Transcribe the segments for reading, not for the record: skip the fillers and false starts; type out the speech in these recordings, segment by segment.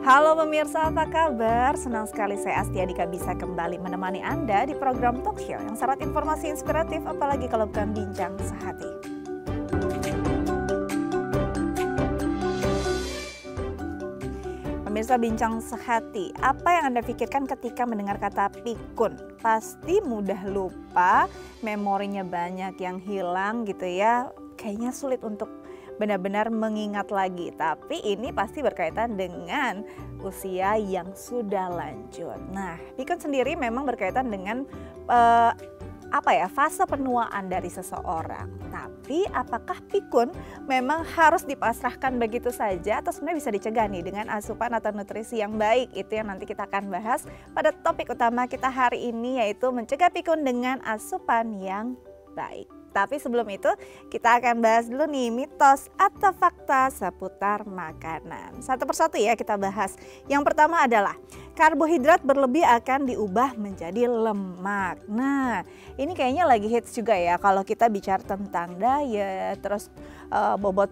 Halo pemirsa, apa kabar? Senang sekali saya Astia Dika bisa kembali menemani Anda di program Talk Show yang syarat informasi inspiratif, apalagi kalau bukan bincang sehati. Pemirsa, bincang sehati, apa yang Anda pikirkan ketika mendengar kata pikun? Pasti mudah lupa, memorinya banyak yang hilang gitu ya. Kayaknya sulit untuk benar-benar mengingat lagi. Tapi ini pasti berkaitan dengan usia yang sudah lanjut. Nah, pikun sendiri memang berkaitan dengan fase penuaan dari seseorang. Tapi apakah pikun memang harus dipasrahkan begitu saja atau sebenarnya bisa dicegah nih dengan asupan atau nutrisi yang baik? Itu yang nanti kita akan bahas pada topik utama kita hari ini, yaitu mencegah pikun dengan asupan yang baik. Tapi sebelum itu kita akan bahas dulu nih mitos atau fakta seputar makanan. Satu persatu ya kita bahas. Yang pertama adalah karbohidrat berlebih akan diubah menjadi lemak. Nah, ini kayaknya lagi hits juga ya kalau kita bicara tentang diet, terus bobot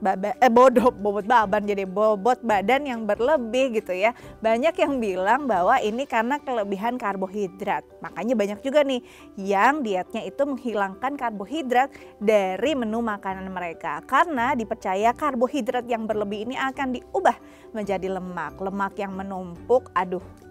badan yang berlebih gitu ya. Banyak yang bilang bahwa ini karena kelebihan karbohidrat. Makanya banyak juga nih yang dietnya itu menghilangkan karbohidrat dari menu makanan mereka. Karena dipercaya karbohidrat yang berlebih ini akan diubah menjadi lemak. Lemak yang menumpuk,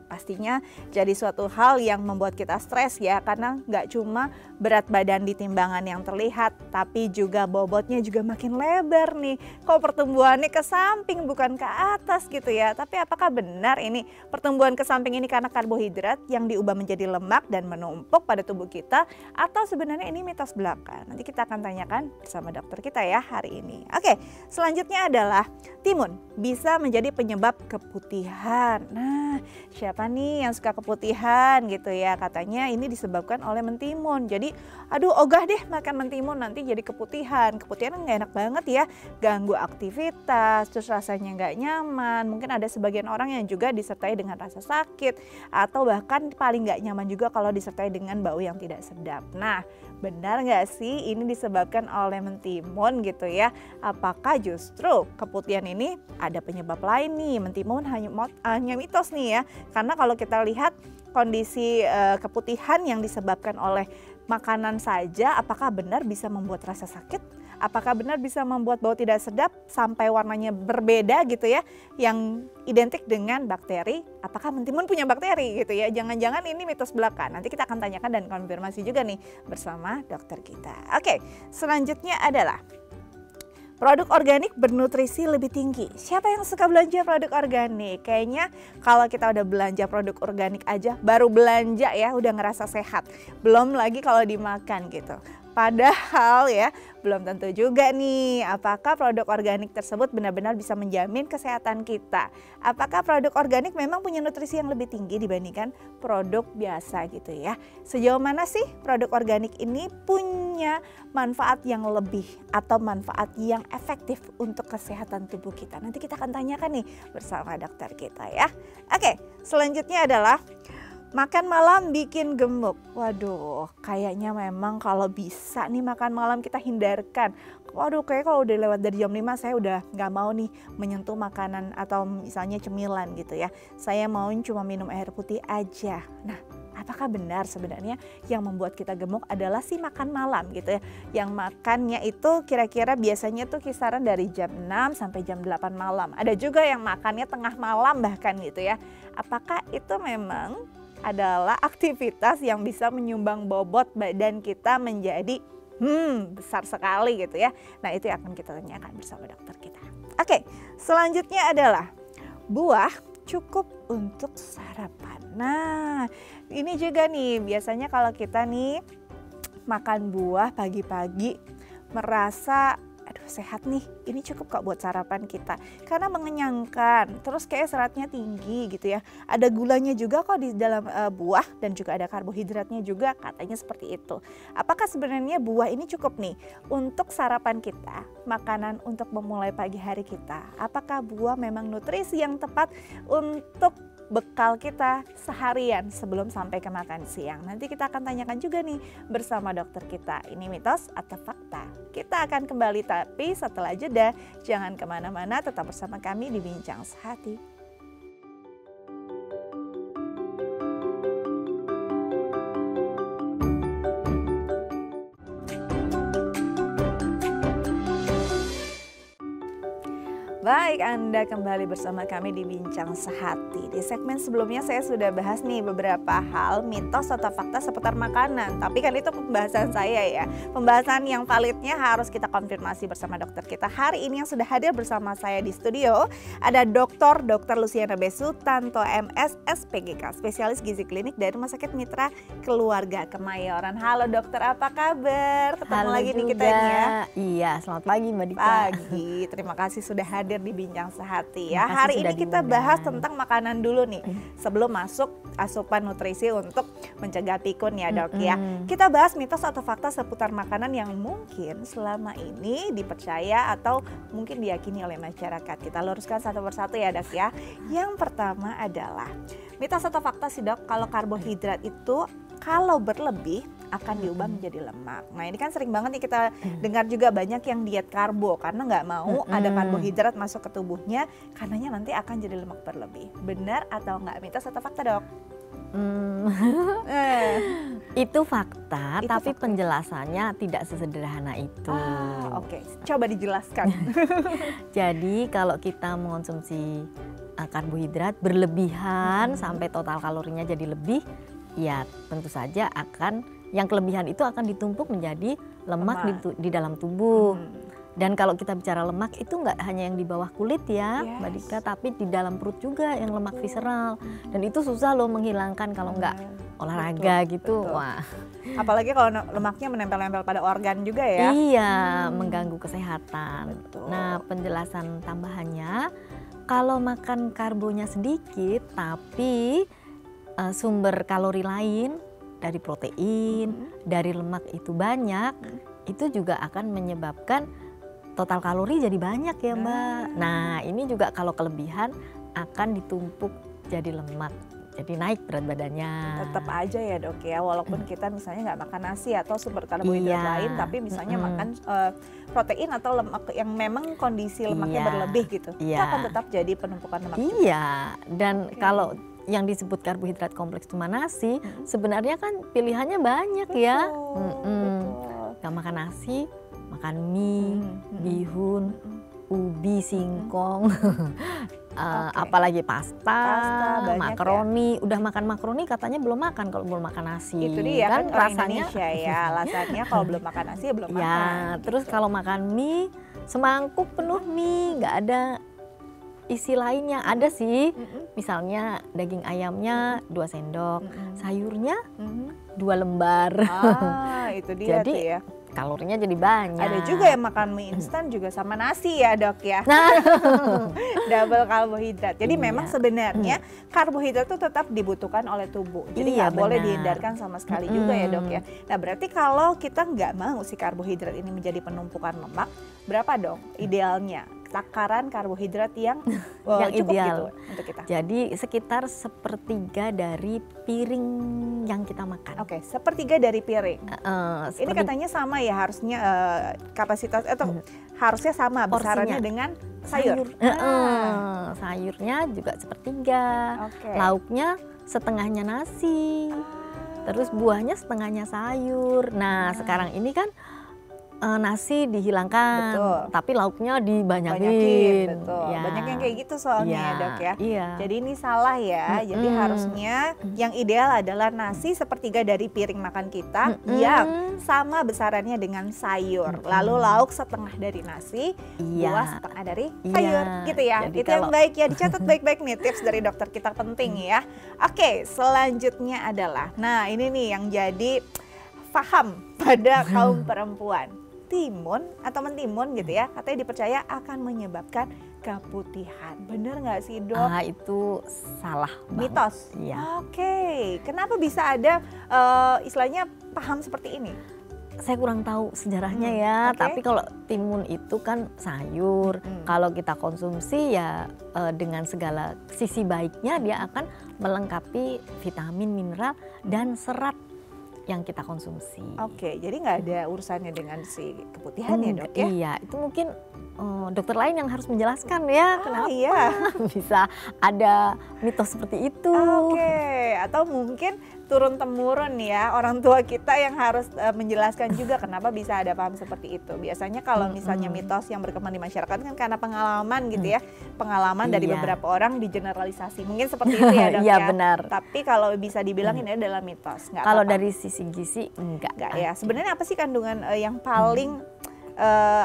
pastinya jadi suatu hal yang membuat kita stres ya, karena nggak cuma berat badan di timbangan yang terlihat, tapi juga bobotnya juga makin lebar nih. Kok pertumbuhannya ke samping bukan ke atas gitu ya. Tapi apakah benar ini pertumbuhan ke samping ini karena karbohidrat yang diubah menjadi lemak dan menumpuk pada tubuh kita, atau sebenarnya ini mitos belaka? Nanti kita akan tanyakan bersama dokter kita ya hari ini. Oke, selanjutnya adalah timun bisa menjadi penyebab keputihan. Nah, siapa nih yang suka keputihan gitu ya? Katanya ini disebabkan oleh mentimun. Jadi ogah deh makan mentimun, nanti jadi keputihan. Keputihan nggak enak banget ya, ganggu aktivitas, terus rasanya nggak nyaman. Mungkin ada sebagian orang yang juga disertai dengan rasa sakit, atau bahkan paling nggak nyaman juga kalau disertai dengan bau yang tidak sedap. Nah, benar nggak sih ini disebabkan oleh mentimun gitu ya? Apakah justru keputihan ini ada penyebab lain nih? Mentimun hanya mitos nih ya. Karena kalau kita lihat kondisi keputihan yang disebabkan oleh makanan saja, apakah benar bisa membuat rasa sakit? Apakah benar bisa membuat bau tidak sedap sampai warnanya berbeda gitu ya, yang identik dengan bakteri? Apakah mentimun punya bakteri gitu ya? Jangan-jangan ini mitos belaka. Nanti kita akan tanyakan dan konfirmasi juga nih bersama dokter kita. Oke, selanjutnya adalah produk organik bernutrisi lebih tinggi. Siapa yang suka belanja produk organik? Kayaknya kalau kita udah belanja produk organik aja, baru belanja ya udah ngerasa sehat. Belum lagi kalau dimakan gitu. Padahal ya belum tentu juga nih apakah produk organik tersebut benar-benar bisa menjamin kesehatan kita. Apakah produk organik memang punya nutrisi yang lebih tinggi dibandingkan produk biasa gitu ya. Sejauh mana sih produk organik ini punya manfaat yang lebih atau manfaat yang efektif untuk kesehatan tubuh kita? Nanti kita akan tanyakan nih bersama dokter kita ya. Oke, selanjutnya adalah makan malam bikin gemuk. Waduh, kayaknya memang kalau bisa nih makan malam kita hindarkan. Waduh, kayak kalau udah lewat dari jam 5 saya udah nggak mau nih menyentuh makanan atau misalnya cemilan gitu ya. Saya mau cuma minum air putih aja. Nah, apakah benar sebenarnya yang membuat kita gemuk adalah si makan malam gitu ya? Yang makannya itu kira-kira biasanya tuh kisaran dari jam 6 sampai jam 8 malam. Ada juga yang makannya tengah malam bahkan gitu ya. Apakah itu memang adalah aktivitas yang bisa menyumbang bobot badan kita menjadi besar sekali gitu ya? Nah, itu yang akan kita tanyakan bersama dokter kita. Oke, selanjutnya adalah buah cukup untuk sarapan. Nah, ini juga nih biasanya kalau kita nih makan buah pagi-pagi merasa sehat nih, ini cukup kok buat sarapan kita karena mengenyangkan, terus kayak seratnya tinggi gitu ya, ada gulanya juga kok di dalam buah dan juga ada karbohidratnya juga, katanya seperti itu. Apakah sebenarnya buah ini cukup nih untuk sarapan kita, makanan untuk memulai pagi hari kita? Apakah buah memang nutrisi yang tepat untuk bekal kita seharian sebelum sampai ke makan siang? Nanti kita akan tanyakan juga nih bersama dokter kita, ini mitos atau fakta. Kita akan kembali tapi setelah jeda. Jangan kemana-mana, tetap bersama kami di Bincang Sehati. Baik, Anda kembali bersama kami di Bincang Sehati. Di segmen sebelumnya saya sudah bahas nih beberapa hal mitos atau fakta seputar makanan. Tapi kan itu pembahasan saya ya. Pembahasan yang validnya harus kita konfirmasi bersama dokter kita. Hari ini yang sudah hadir bersama saya di studio ada Dr. Luciana Besutanto MS SPGK, spesialis gizi klinik dari Rumah Sakit Mitra Keluarga Kemayoran. Halo dokter, apa kabar? Ketemu Halo lagi juga. nih kita ya. Iya, selamat pagi Mbak Dika. Pagi, terima kasih sudah hadir di Bincang Sehati ya. Makasih Hari sudah ini kita diundang. bahas tentang makanan dulu nih. Sebelum masuk asupan nutrisi untuk mencegah pikun ya dok ya. Kita bahas mitos atau fakta seputar makanan yang mungkin selama ini dipercaya atau mungkin diyakini oleh masyarakat. Kita luruskan satu persatu ya dok ya. Yang pertama adalah mitos atau fakta sih dok, kalau karbohidrat itu kalau berlebih akan diubah menjadi lemak. Nah ini kan sering banget nih kita dengar juga banyak yang diet karbo karena nggak mau ada karbohidrat masuk ke tubuhnya karenanya nanti akan jadi lemak berlebih. Benar atau nggak, mitos atau fakta dok? Itu fakta, Itu tapi fakta. penjelasannya tidak sesederhana itu. Oke, coba dijelaskan. Jadi kalau kita mengonsumsi karbohidrat berlebihan sampai total kalorinya jadi lebih, ya tentu saja yang kelebihan itu akan ditumpuk menjadi lemak di dalam tubuh. Dan kalau kita bicara lemak itu nggak hanya yang di bawah kulit ya Mbak Dika, tapi di dalam perut juga yang lemak visceral. Dan itu susah loh menghilangkan kalau nggak olahraga gitu. betul. Wah. Apalagi kalau lemaknya menempel-nempel pada organ juga ya. Iya, mengganggu kesehatan. Betul. Nah, penjelasan tambahannya, kalau makan karbonya sedikit tapi sumber kalori lain dari protein, dari lemak itu banyak, itu juga akan menyebabkan total kalori jadi banyak ya Mbak. Nah ini juga kalau kelebihan akan ditumpuk jadi lemak, jadi naik berat badannya. Tetap aja ya dok ya, walaupun kita misalnya nggak makan nasi atau sumber karbohidrat lain, tapi misalnya makan protein atau lemak yang memang kondisi lemaknya berlebih gitu, itu akan tetap jadi penumpukan lemak juga. Iya, dan kalau yang disebut karbohidrat kompleks cuma nasi, sebenarnya kan pilihannya banyak ya. Gak makan nasi, makan mie, bihun, ubi, singkong, apalagi pasta, makaroni. Udah makan makaroni katanya belum makan kalau belum makan nasi. Itu dia kan orang rasanya Indonesia ya, alasannya kalau belum makan nasi ya belum makan. Ya, terus kalau makan mie, semangkuk penuh mie, nggak ada isi lainnya. Ada sih, misalnya daging ayamnya 2 sendok, sayurnya 2 lembar. Itu dia Jadi tuh ya. kalorinya jadi banyak. Ada juga yang makan mie instan juga sama nasi ya dok ya. Nah. Double karbohidrat. Jadi memang sebenarnya karbohidrat itu tetap dibutuhkan oleh tubuh. Jadi nggak boleh dihindarkan sama sekali juga ya dok ya. Nah berarti kalau kita nggak mau si karbohidrat ini menjadi penumpukan lemak, berapa dong idealnya takaran karbohidrat yang yang cukup ideal gitu untuk kita? Jadi sekitar 1/3 dari piring yang kita makan. Oke, 1/3 dari piring. Ini katanya sama ya harusnya kapasitas atau harusnya sama besarannya dengan sayur. Sayurnya juga 1/3, lauknya setengahnya nasi, terus buahnya setengahnya sayur. Nah sekarang ini kan nasi dihilangkan, tapi lauknya dibanyakin. Betul. Ya. Banyak yang kayak gitu soalnya ya dok ya. Iya. Jadi ini salah ya. Jadi harusnya yang ideal adalah nasi 1/3 dari piring makan kita yang sama besarannya dengan sayur. Lalu lauk setengah dari nasi, buah setengah dari sayur. Gitu ya. Jadi itu yang baik ya, dicatat baik-baik nih tips dari dokter kita penting ya. Oke, selanjutnya adalah, nah ini nih yang jadi paham pada kaum perempuan. Timun atau mentimun gitu ya, katanya dipercaya akan menyebabkan keputihan. Bener nggak sih dok? Itu salah banget. Mitos? Iya. Oke, kenapa bisa ada istilahnya paham seperti ini? Saya kurang tahu sejarahnya ya, tapi kalau timun itu kan sayur. Kalau kita konsumsi ya dengan segala sisi baiknya dia akan melengkapi vitamin, mineral, dan serat yang kita konsumsi. Oke, jadi nggak ada urusannya dengan si keputihan ya dok ya? Iya, itu mungkin dokter lain yang harus menjelaskan ya kenapa iya. bisa ada mitos seperti itu. Oke, atau mungkin turun-temurun ya orang tua kita yang harus menjelaskan juga kenapa bisa ada paham seperti itu. Biasanya kalau misalnya mitos yang berkembang di masyarakat kan karena pengalaman gitu ya, pengalaman dari Iya. beberapa orang digeneralisasi. Mungkin seperti itu ya dok Iya, ya. benar. Tapi kalau bisa dibilang ini adalah mitos. Nggak Kalau apa-apa. dari sisi gizi enggak. Nggak ya. Sebenarnya apa sih kandungan yang paling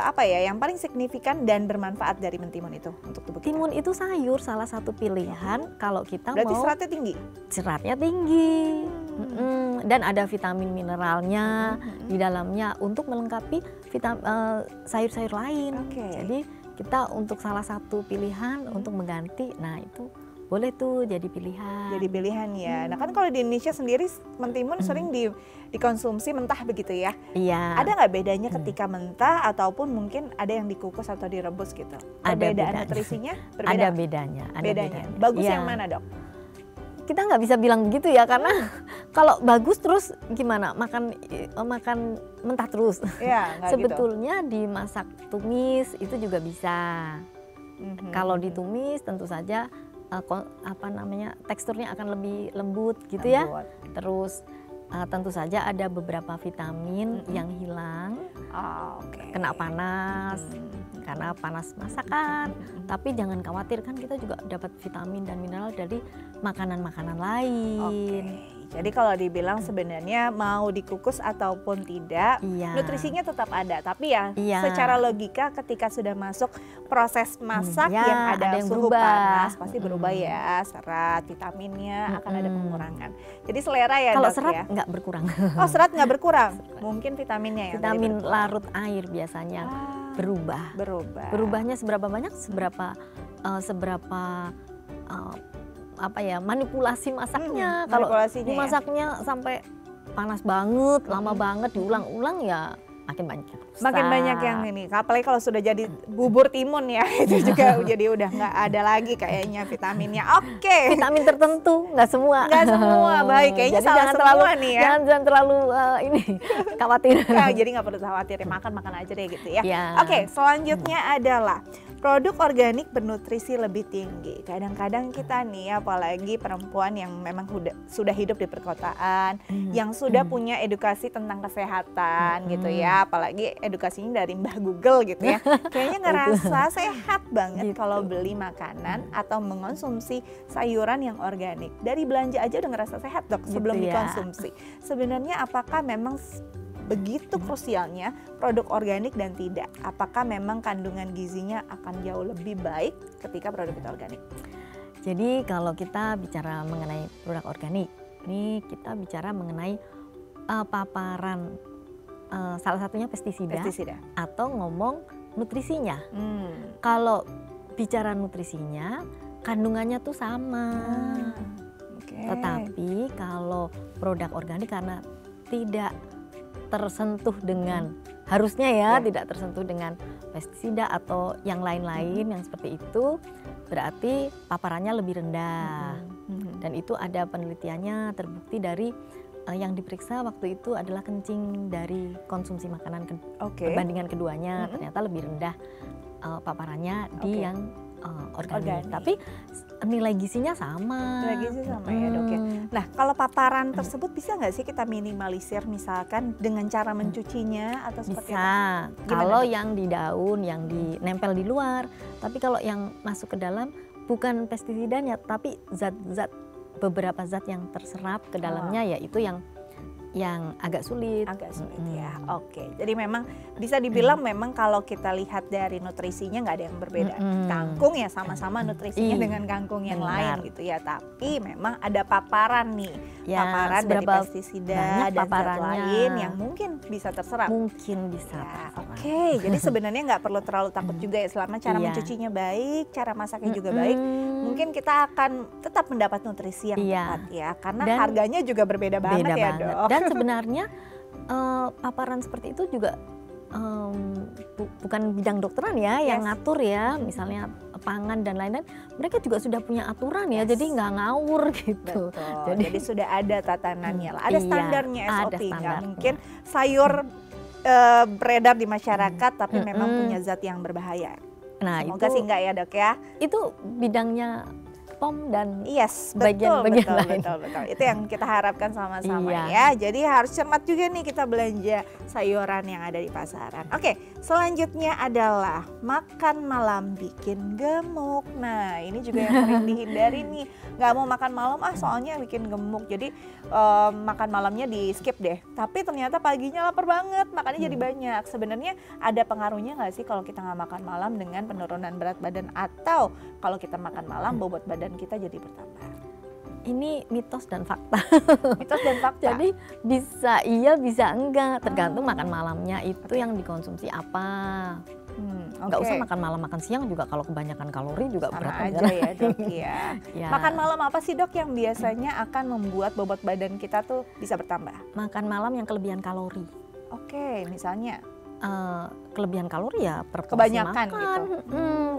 apa ya, yang paling signifikan dan bermanfaat dari mentimun itu untuk tubuh kita? Timun itu sayur salah satu pilihan kalau kita Berarti mau seratnya tinggi? seratnya tinggi. Dan ada vitamin mineralnya di dalamnya untuk melengkapi sayur-sayur lain. Oke. Jadi kita untuk salah satu pilihan untuk mengganti, nah itu boleh tuh jadi pilihan. Jadi pilihan ya. Nah kan kalau di Indonesia sendiri mentimun sering dikonsumsi mentah begitu ya. Iya. Ada nggak bedanya ketika mentah ataupun mungkin ada yang dikukus atau direbus gitu? Ada Perbedaan bedanya. nutrisinya Ada berbeda? bedanya. Ada Bedanya. bedanya. Bagus Iya. yang mana dok? Kita nggak bisa bilang begitu ya karena kalau bagus terus gimana makan mentah terus. Iya nggak gitu. Sebetulnya dimasak tumis itu juga bisa. Kalau ditumis tentu saja teksturnya akan lebih lembut gitu ya. Lembut. Terus tentu saja ada beberapa vitamin yang hilang Oh, oke. kena panas karena panas masakan. Tapi jangan khawatir kan kita juga dapat vitamin dan mineral dari makanan-makanan lain. Oke. Jadi kalau dibilang sebenarnya mau dikukus ataupun tidak, Iya. nutrisinya tetap ada. Tapi ya Iya. secara logika ketika sudah masuk proses masak Ya, yang ada ada yang suhu berubah. panas pasti berubah ya, serat, vitaminnya akan ada pengurangan. Jadi selera ya Kalau dok serat ya. nggak berkurang. Oh serat nggak berkurang, mungkin vitaminnya yang tadi Vitamin berkurang. larut air biasanya berubah. Berubah. Berubahnya seberapa banyak, seberapa manipulasi masaknya. Kalau manipulasinya ya. dimasaknya sampai panas banget, lama banget, diulang-ulang ya makin banyak. Makin banyak yang ini, apalagi kalau sudah jadi bubur timun ya, itu juga jadi udah nggak ada lagi kayaknya vitaminnya. Oke. Vitamin tertentu, nggak semua. Nggak semua, baik. Kayaknya Jadi salah jangan semua terlalu, nih ya. Jangan terlalu ini khawatir. Nah, jadi nggak perlu khawatir ya, makan aja deh gitu ya. Ya. Oke, selanjutnya adalah produk organik bernutrisi lebih tinggi. Kadang-kadang kita nih, apalagi perempuan yang memang sudah hidup di perkotaan, yang sudah punya edukasi tentang kesehatan gitu ya, apalagi edukasinya dari Mbah Google gitu ya. Kayaknya ngerasa sehat banget Gitu. kalau beli makanan atau mengonsumsi sayuran yang organik. Dari belanja aja udah ngerasa sehat dok sebelum Gitu ya. dikonsumsi. Sebenarnya apakah memang begitu krusialnya produk organik dan tidak? Apakah memang kandungan gizinya akan jauh lebih baik ketika produk itu organik? Jadi kalau kita bicara mengenai produk organik, ini kita bicara mengenai paparan salah satunya pestisida atau ngomong nutrisinya. Kalau bicara nutrisinya, kandungannya tuh sama. Tetapi kalau produk organik karena tidak tersentuh dengan harusnya ya tidak tersentuh dengan pestisida atau yang lain-lain yang seperti itu, berarti paparannya lebih rendah. Dan itu ada penelitiannya terbukti dari yang diperiksa waktu itu adalah kencing dari konsumsi makanan perbandingan keduanya ternyata lebih rendah paparannya di yang organik. Tapi nilai gizinya sama. Nilai gizi sama ya dok ya. Nah kalau paparan tersebut bisa nggak sih kita minimalisir misalkan dengan cara mencucinya atau seperti bisa. apa? Kalau yang di daun, yang nempel di luar. Tapi kalau yang masuk ke dalam bukan pestisidanya, tapi beberapa zat yang terserap ke dalamnya yaitu yang agak sulit. Agak sulit ya. Oke. Jadi memang bisa dibilang memang kalau kita lihat dari nutrisinya nggak ada yang berbeda. Kangkung ya sama-sama nutrisinya dengan kangkung yang lain gitu ya. Tapi memang ada paparan nih. Ya, paparan dari pestisida dan zat lain yang mungkin bisa terserap. Mungkin bisa. Ya, oke. Jadi sebenarnya nggak perlu terlalu takut juga ya selama cara mencucinya baik, cara masaknya juga baik. Mungkin kita akan tetap mendapat nutrisi yang tepat ya. Karena harganya juga berbeda banget ya dok. Dan sebenarnya paparan seperti itu juga bukan bidang dokteran ya yang ngatur ya, misalnya pangan dan lain-lain, mereka juga sudah punya aturan ya, jadi nggak ngawur gitu. Jadi sudah ada tatanannya lah, ada standarnya SOP, nggak mungkin sayur beredar di masyarakat tapi memang punya zat yang berbahaya. Nah, Semoga itu sih enggak ya, Dok ya. itu bidangnya POM dan Yes, bagian-bagian betul, lain. betul. Itu yang kita harapkan sama-sama Iya. ya. Jadi harus cermat juga nih kita belanja sayuran yang ada di pasaran. Oke, selanjutnya adalah makan malam bikin gemuk. Nah, ini juga yang sering dihindari nih. Nggak mau makan malam, soalnya bikin gemuk. Jadi makan malamnya di skip deh. Tapi ternyata paginya lapar banget, makannya jadi banyak. Sebenarnya ada pengaruhnya nggak sih kalau kita nggak makan malam dengan penurunan berat badan, atau kalau kita makan malam bobot badan kita jadi bertambah? Ini mitos dan fakta. Mitos dan fakta. Jadi bisa iya bisa enggak, tergantung makan malamnya itu yang dikonsumsi apa. Nggak Oke. usah makan malam makan siang juga, kalau kebanyakan kalori juga Sama berat aja badan. ya, Dok ya. Ya. Makan malam apa sih, Dok, yang biasanya akan membuat bobot badan kita tuh bisa bertambah? Makan malam yang kelebihan kalori. Oke, misalnya Kelebihan kalori ya per porsi Kebanyakan makan. gitu.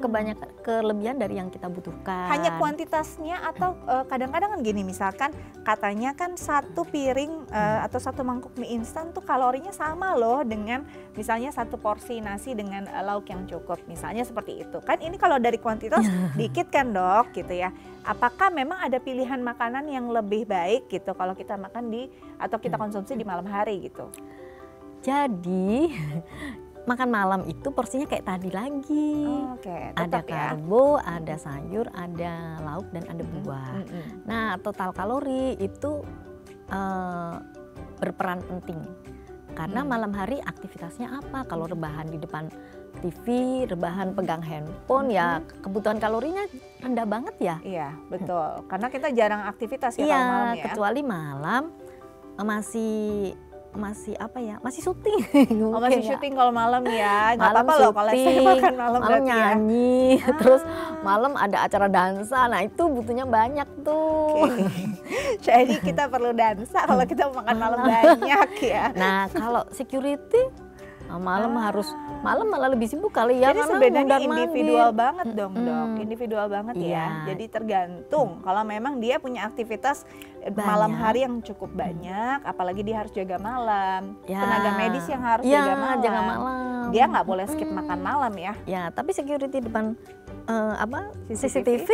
Kebanyakan kelebihan dari yang kita butuhkan. hanya kuantitasnya, atau kadang-kadang kan gini, misalkan katanya kan satu piring atau satu mangkuk mie instan tuh kalorinya sama loh dengan misalnya satu porsi nasi dengan lauk yang cukup, misalnya seperti itu kan. Ini kalau dari kuantitas dikit kan, Dok, gitu ya. Apakah memang ada pilihan makanan yang lebih baik gitu kalau kita makan atau kita konsumsi di malam hari gitu? Jadi makan malam itu porsinya kayak tadi lagi. Oke, Ada tetap ya. karbo, ada sayur, ada lauk, dan ada buah. Nah, total kalori itu berperan penting. Karena malam hari aktivitasnya apa? Kalau rebahan di depan TV, rebahan pegang handphone, ya kebutuhan kalorinya rendah banget ya. Iya, betul. Karena kita jarang aktivitas ya Iya, kalau malam ya. kecuali malam masih apa ya? Masih syuting. Oh, masih Mungkin ya. syuting kalau malam ya. Nggak Malam apa-apa loh kalau saya syuting, makan malam malam berarti ya. nyanyi, terus malam ada acara dansa. Nah, itu butuhnya banyak tuh. Oke. Jadi kita perlu dansa kalau kita mau makan malam banyak ya. Nah, kalau security malam malam malah lebih sibuk kali ya. Jadi karena sebenarnya mondar-mandir. individual banget dong, Dok. Individual banget ya. Iya. Jadi tergantung kalau memang dia punya aktivitas malam hari yang cukup banyak, apalagi dia harus jaga malam. Ya. Tenaga medis yang harus Ya, jaga malam. jaga malam. Dia nggak boleh skip makan malam ya. Ya, tapi security depan CCTV? CCTV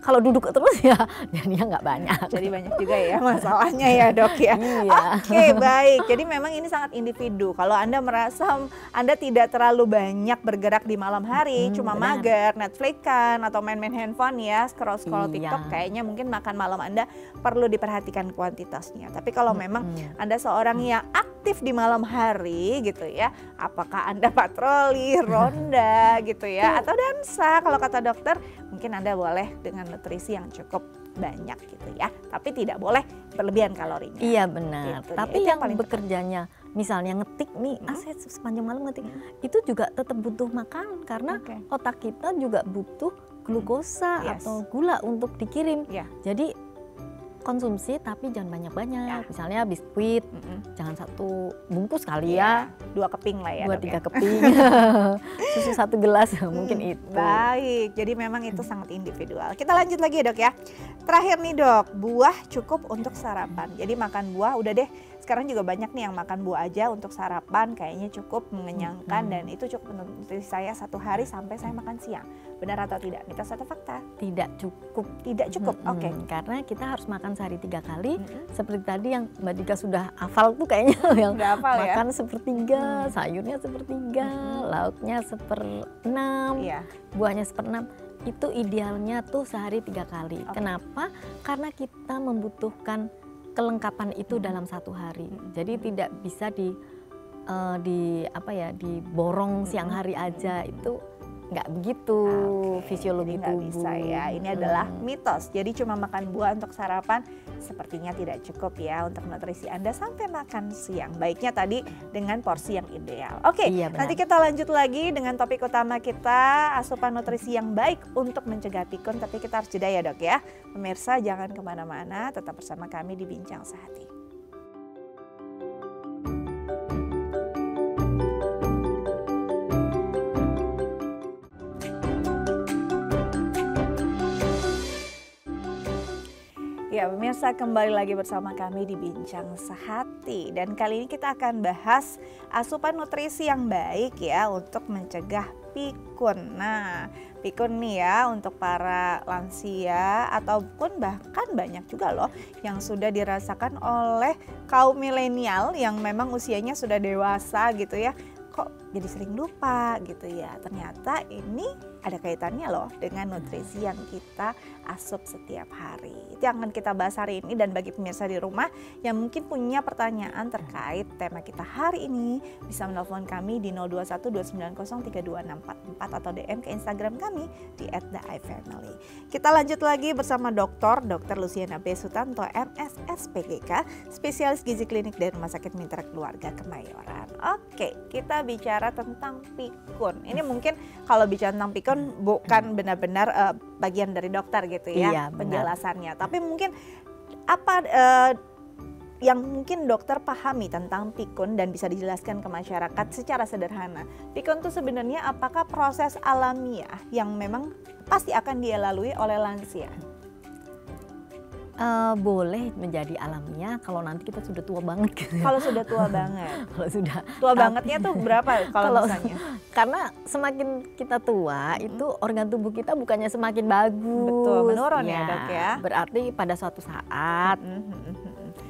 kalau duduk terus ya jadinya nggak banyak. Jadi banyak juga ya masalahnya ya, Dok ya. Iya. Oke, baik. Jadi memang ini sangat individu. Kalau Anda merasa Anda tidak terlalu banyak bergerak di malam hari, cuma benar. mager, Netflix-an atau main-main handphone ya, scroll-scroll Iya. TikTok, kayaknya mungkin makan malam Anda perlu diperhatikan kuantitasnya. Tapi kalau memang Anda seorang yang aktif di malam hari gitu ya, apakah Anda patroli, ronda gitu ya, atau dansa kalau kata dokter, mungkin Anda boleh dengan nutrisi yang cukup banyak gitu ya, tapi tidak boleh berlebihan kalorinya. Iya benar. Gitu dia. Tapi Itu yang paling tepat. bekerjanya misalnya ngetik nih, saya sepanjang malam ngetik, itu juga tetap butuh makan karena Oke. otak kita juga butuh glukosa Yes. atau gula untuk dikirim. Ya. Jadi konsumsi tapi jangan banyak-banyak. Ya. Misalnya biskuit, jangan satu bungkus kali Iya, ya, 2 keping lah ya, 2-3 Dok ya. keping, susu 1 gelas mungkin itu. Baik, jadi memang itu sangat individual. Kita lanjut lagi ya, Dok ya. Terakhir nih, Dok, buah cukup untuk sarapan. Jadi makan buah udah deh. Sekarang juga banyak nih yang makan buah aja untuk sarapan, kayaknya cukup mengenyangkan dan itu cukup untuk saya 1 hari sampai saya makan siang. Benar atau tidak? Mitos atau fakta? Tidak cukup. Tidak cukup. Oke. Karena kita harus makan sehari 3 kali. Seperti tadi yang Mbak Dika sudah hafal tuh kayaknya yang Udah hafal ya? makan sepertiga, sayurnya sepertiga, lauknya 1/6, Iya. buahnya 1/6. Itu idealnya tuh sehari 3 kali. Kenapa? Karena kita membutuhkan kelengkapan itu dalam 1 hari. Jadi tidak bisa diborong siang hari aja, itu nggak begitu fisiologi Jadi nggak tubuh. bisa ya. Ini adalah mitos. Jadi cuma makan buah untuk sarapan sepertinya tidak cukup ya untuk nutrisi Anda sampai makan siang. Baiknya tadi dengan porsi yang ideal. Oke, Iya, benar. nanti kita lanjut lagi dengan topik utama kita, asupan nutrisi yang baik untuk mencegah pikun. Tapi kita harus jeda ya, Dok ya. Pemirsa jangan kemana-mana, tetap bersama kami di Bincang Sehati. Ya, Ya, pemirsa, kembali lagi bersama kami di Bincang Sehati. Dan kali ini kita akan bahas asupan nutrisi yang baik ya untuk mencegah pikun. Nah, pikun nih ya untuk para lansia ataupun bahkan banyak juga loh yang sudah dirasakan oleh kaum milenial yang memang usianya sudah dewasa gitu ya. Kok jadi sering lupa gitu ya. Ternyata ini ada kaitannya loh dengan nutrisi yang kita asup setiap hari. Itu yang akan kita bahas hari ini, dan bagi pemirsa di rumah yang mungkin punya pertanyaan terkait tema kita hari ini bisa menelpon kami di 0212903264 atau DM ke Instagram kami di @theifamily. Kita lanjut lagi bersama Dr. Luciana B. Sutanto, MSS PGK, spesialis gizi klinik dari Rumah Sakit Mitra Keluarga Kemayoran. Oke, kita bicara tentang pikun. Ini mungkin kalau bicara tentang pikun bukan benar-benar bagian dari dokter gitu ya, penjelasannya. Tapi mungkin apa yang mungkin dokter pahami tentang pikun dan bisa dijelaskan ke masyarakat secara sederhana. Pikun itu sebenarnya apakah proses alamiah yang memang pasti akan dia lalui oleh lansia? Boleh menjadi alamiah kalau nanti kita sudah tua banget gitu. Kalau sudah tua banget. Kalau sudah tua bangetnya tuh berapa kalau misalnya? Karena semakin kita tua itu organ tubuh kita bukannya semakin bagus. Betul, menurun ya Dok ya. Berarti pada suatu saat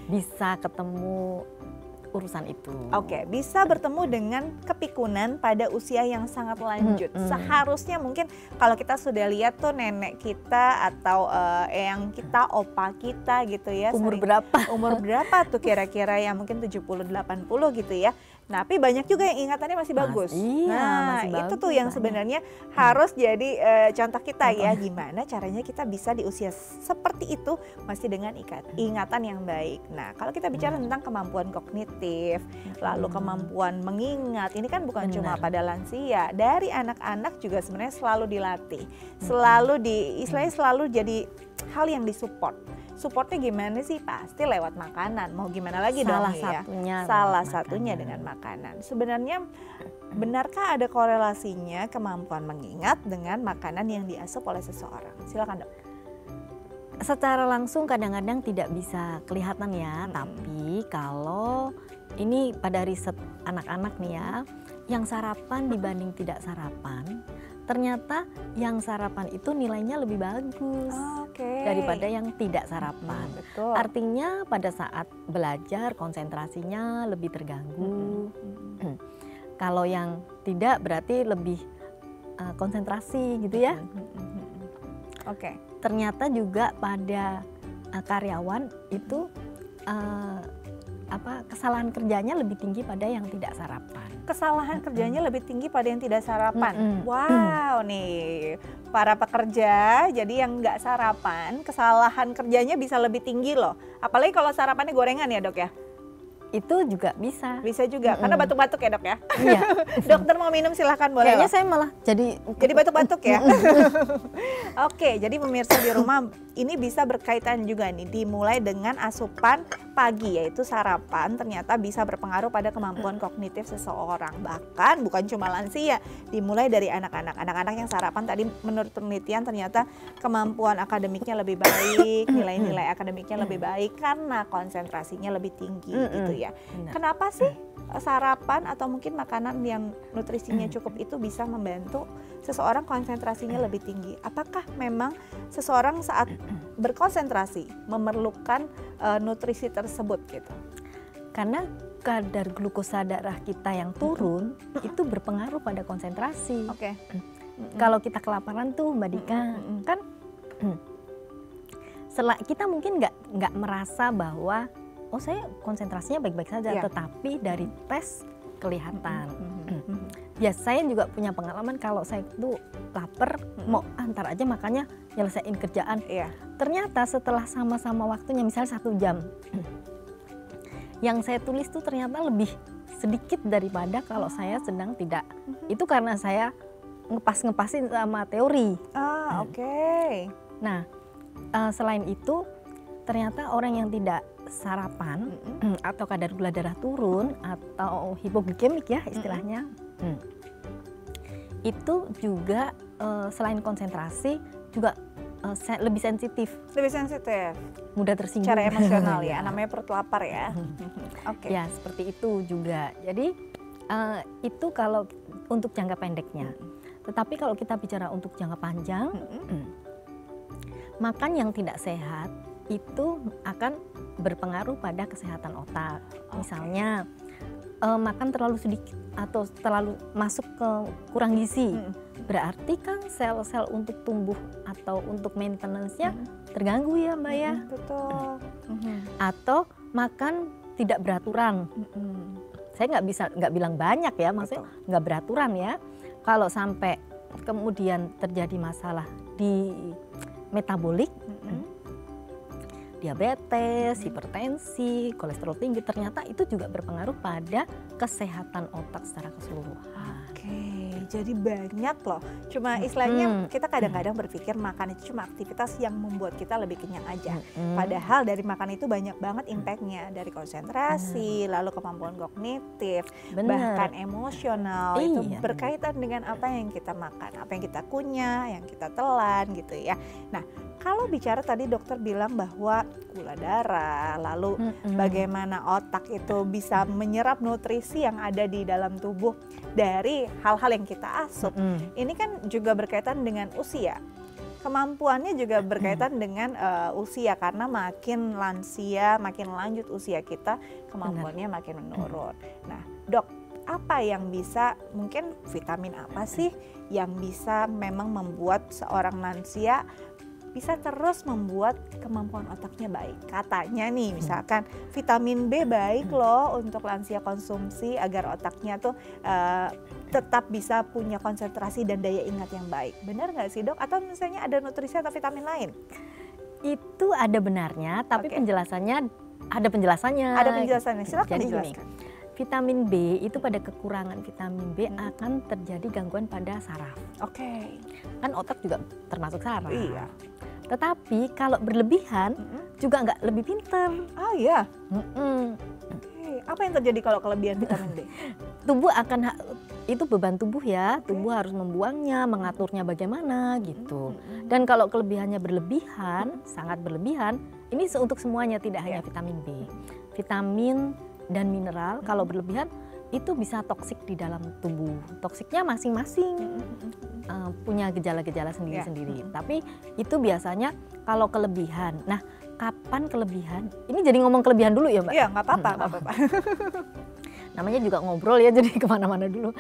bisa ketemu urusan itu. Oke, bisa bertemu dengan kepikunan pada usia yang sangat lanjut. Seharusnya mungkin kalau kita sudah lihat tuh nenek kita atau eyang kita, opa kita gitu ya. Umur berapa? Umur berapa tuh kira-kira ya, mungkin 70-80 gitu ya. Nah, tapi banyak juga yang ingatannya masih bagus. Masih itu bagus, tuh yang sebenarnya harus jadi contoh kita ya. Gimana caranya kita bisa di usia seperti itu masih dengan ingatan yang baik. Nah, kalau kita bicara tentang kemampuan kognitif, lalu kemampuan mengingat, ini kan bukan cuma pada lansia, dari anak-anak juga sebenarnya selalu dilatih, selalu istilahnya selalu jadi hal yang disupport. Supportnya gimana sih? Pasti lewat makanan. Mau gimana lagi dong ya? Salah satunya dengan makanan. Sebenarnya benarkah ada korelasinya kemampuan mengingat dengan makanan yang diasup oleh seseorang? Silakan Dok. Secara langsung kadang-kadang tidak bisa kelihatan ya, tapi kalau ini pada riset anak-anak nih ya, yang sarapan dibanding tidak sarapan, ternyata yang sarapan itu nilainya lebih bagus daripada yang tidak sarapan. Betul. Artinya pada saat belajar konsentrasinya lebih terganggu. Kalau yang tidak berarti lebih konsentrasi gitu ya. Ternyata juga pada karyawan itu kesalahan kerjanya lebih tinggi pada yang tidak sarapan. Kesalahan kerjanya lebih tinggi pada yang tidak sarapan. Wow, nih para pekerja jadi yang nggak sarapan, kesalahan kerjanya bisa lebih tinggi loh. Apalagi kalau sarapannya gorengan ya Dok ya. Itu juga bisa. Bisa juga, karena batuk-batuk ya Dok ya. Iya. Dokter mau minum silahkan boleh. Kayaknya saya malah jadi batuk-batuk ya. Oke, jadi pemirsa di rumah ini bisa berkaitan juga nih, dimulai dengan asupan pagi yaitu sarapan ternyata bisa berpengaruh pada kemampuan kognitif seseorang. Bahkan bukan cuma lansia, dimulai dari anak-anak. Anak-anak yang sarapan tadi menurut penelitian ternyata kemampuan akademiknya lebih baik, nilai-nilai akademiknya lebih baik karena konsentrasinya lebih tinggi gitu ya. Kenapa sih sarapan atau mungkin makanan yang nutrisinya cukup itu bisa membantu seseorang konsentrasinya lebih tinggi? Apakah memang seseorang saat berkonsentrasi memerlukan nutrisi tersebut gitu? Karena kadar glukosa darah kita yang turun itu berpengaruh pada konsentrasi. Kalau kita kelaparan tuh Mbak Dika, kan kita mungkin nggak merasa bahwa oh saya konsentrasinya baik-baik saja, tetapi dari tes kelihatan. Saya juga punya pengalaman kalau saya tuh lapar, mau antar aja makanya nyelesain kerjaan. Ternyata setelah sama-sama waktunya misalnya 1 jam, yang saya tulis tuh ternyata lebih sedikit daripada kalau saya sedang tidak. Itu karena saya ngepasin sama teori. Nah, selain itu ternyata orang yang tidak sarapan atau kadar gula darah turun atau hipoglikemik ya istilahnya, itu juga selain konsentrasi juga lebih sensitif, Lebih sensitif, mudah tersinggung. secara emosional ya, Ya. namanya perut lapar ya. Oke. Ya, seperti itu juga. Jadi itu kalau untuk jangka pendeknya. Tetapi kalau kita bicara untuk jangka panjang, makan yang tidak sehat itu akan berpengaruh pada kesehatan otak. Misalnya makan terlalu sedikit atau terlalu masuk ke kurang gizi, berarti kan sel-sel untuk tumbuh atau untuk maintenance-nya terganggu ya Mbak ya. Betul. Atau makan tidak beraturan. Saya nggak bilang banyak ya, maksudnya nggak beraturan ya. Kalau sampai kemudian terjadi masalah di metabolik, diabetes, hipertensi, kolesterol tinggi, ternyata itu juga berpengaruh pada kesehatan otak secara keseluruhan. Oke, jadi banyak loh. Cuma istilahnya kita kadang-kadang berpikir makan itu cuma aktivitas yang membuat kita lebih kenyang aja. Padahal dari makan itu banyak banget impactnya, dari konsentrasi, lalu kemampuan kognitif, bahkan emosional. Itu berkaitan dengan apa yang kita makan, apa yang kita kunyah, yang kita telan gitu ya. Nah, kalau bicara tadi dokter bilang bahwa gula darah, lalu bagaimana otak itu bisa menyerap nutrisi yang ada di dalam tubuh dari hal-hal yang kita asup. Ini kan juga berkaitan dengan usia. Kemampuannya juga berkaitan dengan usia, karena makin lansia, makin lanjut usia kita, kemampuannya makin menurun. Nah, Dok, apa yang bisa, mungkin vitamin apa sih yang bisa memang membuat seorang lansia bisa terus membuat kemampuan otaknya baik? Katanya nih, misalkan vitamin B baik loh untuk lansia konsumsi agar otaknya tuh tetap bisa punya konsentrasi dan daya ingat yang baik. Benar nggak sih Dok? Atau misalnya ada nutrisi atau vitamin lain? Itu ada benarnya, tapi penjelasannya ada penjelasannya. Ada penjelasannya, silakan dijelaskan. Vitamin B itu pada kekurangan vitamin B akan terjadi gangguan pada saraf. Oke. Kan otak juga termasuk saraf. Iya. Tetapi kalau berlebihan juga nggak lebih pinter. Ah iya. Oke. Apa yang terjadi kalau kelebihan vitamin B? Tubuh akan itu beban tubuh ya. Tubuh harus membuangnya, mengaturnya bagaimana gitu. Dan kalau kelebihannya berlebihan, sangat berlebihan, ini untuk semuanya, tidak hanya vitamin B. Vitamin dan mineral kalau berlebihan itu bisa toksik di dalam tubuh. Toksiknya masing-masing punya gejala-gejala sendiri-sendiri. Tapi itu biasanya kalau kelebihan. Nah, kapan kelebihan? Ini jadi ngomong kelebihan dulu ya Mbak? Iya, nggak apa-apa, nggak apa-apa. Namanya juga ngobrol ya, jadi kemana-mana dulu.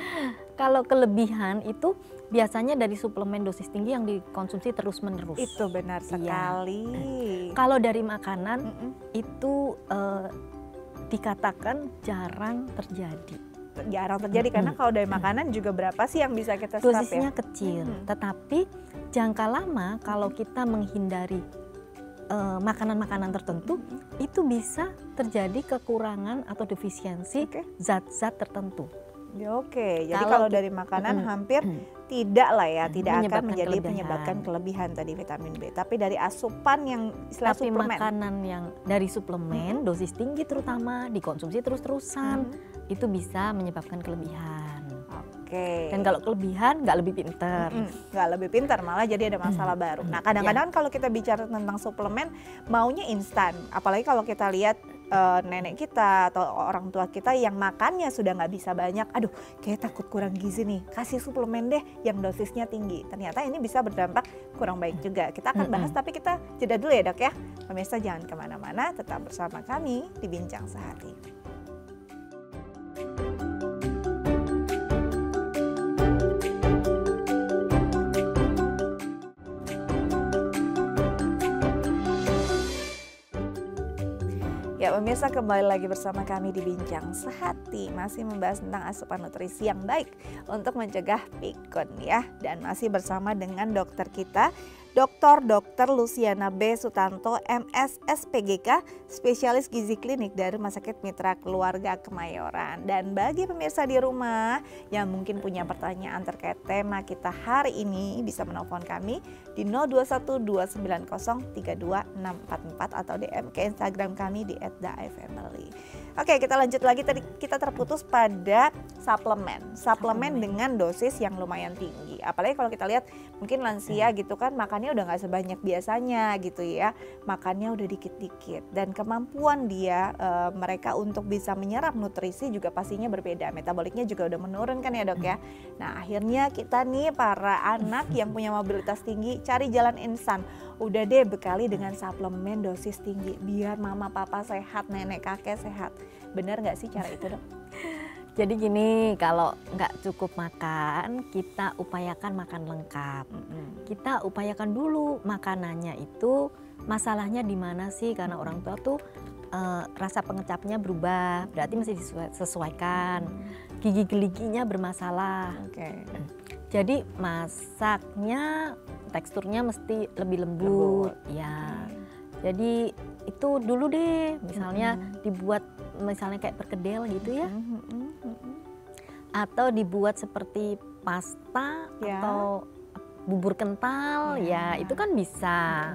Kalau kelebihan itu biasanya dari suplemen dosis tinggi yang dikonsumsi terus-menerus. Itu benar sekali. Kalau dari makanan itu dikatakan jarang terjadi. Jarang terjadi karena kalau dari makanan juga berapa sih yang bisa kita serap dosisnya ya? kecil, tetapi jangka lama kalau kita menghindari makanan-makanan tertentu itu bisa terjadi kekurangan atau defisiensi zat-zat tertentu. Oke, jadi kalau dari makanan hampir tidak lah ya, tidak akan menjadi menyebabkan kelebihan tadi vitamin B. Tapi dari asupan yang istilah suplemen. Makanan yang dari suplemen dosis tinggi terutama dikonsumsi terus-terusan itu bisa menyebabkan kelebihan. Oke. Dan kalau kelebihan nggak lebih pinter. Nggak lebih pintar, malah jadi ada masalah baru. Nah, kadang-kadang kalau kita bicara tentang suplemen maunya instan, apalagi kalau kita lihat nenek kita atau orang tua kita yang makannya sudah nggak bisa banyak, aduh kayak takut kurang gizi nih, kasih suplemen deh yang dosisnya tinggi. Ternyata ini bisa berdampak kurang baik juga. Kita akan bahas, tapi kita jeda dulu ya Dok ya. Pemirsa jangan kemana-mana, tetap bersama kami di Bincang Sehati. Ya pemirsa, kembali lagi bersama kami di Bincang Sehati, masih membahas tentang asupan nutrisi yang baik untuk mencegah pikun ya. Dan masih bersama dengan dokter kita, Dr. Luciana B. Sutanto, MS SPGK, spesialis gizi klinik dari Rumah Sakit Mitra Keluarga Kemayoran. Dan bagi pemirsa di rumah yang mungkin punya pertanyaan terkait tema kita hari ini, bisa menelpon kami di 0212903244 atau DM ke Instagram kami di @daifamily. Oke, kita lanjut lagi. Tadi kita terputus pada suplemen dengan dosis yang lumayan tinggi. Apalagi kalau kita lihat mungkin lansia gitu kan, makannya udah nggak sebanyak biasanya gitu ya, makannya udah dikit-dikit, dan kemampuan dia mereka untuk bisa menyerap nutrisi juga pastinya berbeda, metaboliknya juga udah menurun kan ya dok ya. Nah akhirnya kita nih para anak yang punya mobilitas tinggi cari jalan instan, udah deh bekali dengan suplemen dosis tinggi biar mama papa sehat, nenek kakek sehat. Benar nggak sih cara itu dok? Jadi gini, kalau nggak cukup makan, kita upayakan makan lengkap. Kita upayakan dulu makanannya itu masalahnya di mana sih? Karena orang tua tuh rasa pengecapnya berubah, berarti mesti disesuaikan. Gigi-giginya bermasalah. Jadi masaknya teksturnya mesti lebih lembut. Ya. Jadi itu dulu deh, misalnya dibuat misalnya kayak perkedel gitu ya. Atau dibuat seperti pasta atau bubur kental, ya itu kan bisa.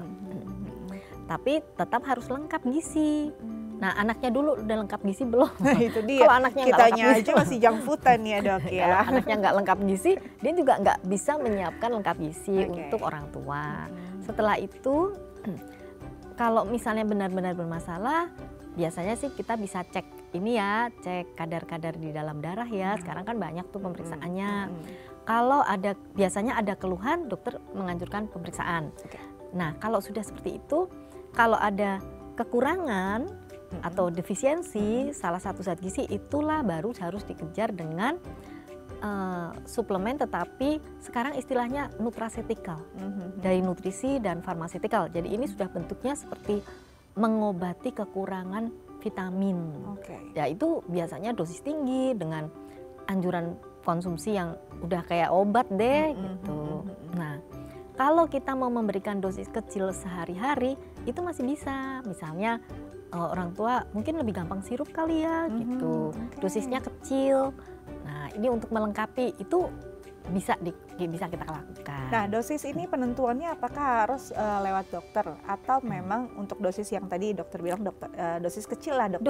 Tapi tetap harus lengkap gizi. Nah anaknya dulu udah lengkap gizi belum? Nah itu dia, kalau anaknya kitanya aja masih junk foodan ya dok ya. Kalau anaknya nggak lengkap gizi, dia juga nggak bisa menyiapkan lengkap gizi untuk orang tua. Setelah itu, kalau misalnya benar-benar bermasalah, biasanya sih kita bisa cek ini ya, cek kadar-kadar di dalam darah ya. Sekarang kan banyak tuh pemeriksaannya. Kalau ada, biasanya ada keluhan, dokter menganjurkan pemeriksaan. Nah kalau sudah seperti itu, kalau ada kekurangan atau defisiensi salah satu zat gizi, itulah baru harus dikejar dengan suplemen, tetapi sekarang istilahnya nutraceutical, dari nutrisi dan farmaceutical. Jadi ini sudah bentuknya seperti mengobati kekurangan vitamin. Ya itu biasanya dosis tinggi dengan anjuran konsumsi yang udah kayak obat deh gitu. Nah kalau kita mau memberikan dosis kecil sehari-hari itu masih bisa. Misalnya orang tua mungkin lebih gampang sirup kali ya gitu. Dosisnya kecil. Nah ini untuk melengkapi itu bisa kita lakukan. Nah dosis ini penentuannya apakah harus lewat dokter atau memang untuk dosis yang tadi dokter bilang dosis kecil lah dok?